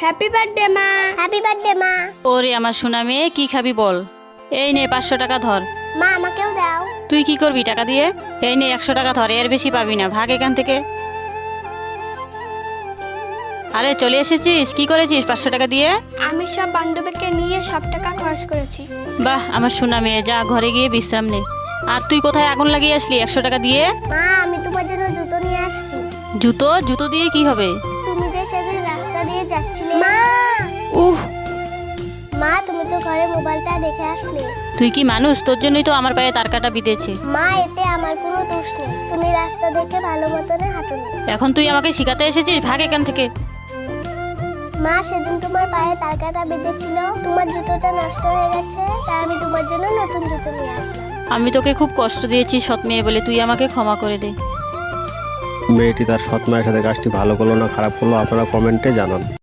Happy birthday মা। Happy birthday মা। ওরে আমার সোনা মেয়ে, কি খাবি বল? এই নে 500 টাকা ধর। মা আমাকেও দাও। তুই কি করবি টাকা দিয়ে? এই নে 100 টাকা ধর, এর বেশি পাবি না, ভাগ এখান থেকে। আরে চলে এসেছিস, কি করেছিস 500 টাকা দিয়ে? আমি সব বান্ধবীকে নিয়ে সব টাকা খরচ করেছি। বাহ আমার সোনা মেয়ে, যা ঘরে গিয়ে বিশ্রাম নে। আর তুই কোথায় আগুন লাগিয়ে আসলি 100 টাকা দিয়ে? মা আমি তোমার জন্য জুতো নিয়ে আসছি। জুতো? জুতো দিয়ে কি হবে? তুমি যে সেদিন রাস্তা দিয়ে যাচ্ছিলে। মা উহ, মা তুমি তো ঘরে মোবাইলটা দেখে আসলে। তুই কি মানুষ? তোর জন্যই তো আমার পায়ে তার কাটা বিঁধেছে। মা এতে আমার কোনো দোষ নেই, তুমি রাস্তা দেখে ভালো মতনে হাঁটুনি। এখন তুই আমাকে শিখাতে এসেছিস, ভাগ এখান থেকে। মা সেদিন তোমার পায়ে তার কাটা বেঁধেছিল, তোমার জুতোটা নষ্ট হয়ে গেছে, তাই আমি তোমার জন্য নতুন জুতো নিয়ে আসলাম। আমি তোকে খুব কষ্ট দিয়েছি সৎ মেয়ে বলে, তুই আমাকে ক্ষমা করে দে। মেয়েটি তার সৎ মায়ের সাথে কাজটি ভালো করলো না খারাপ করলো আপনারা কমেন্টে জানান।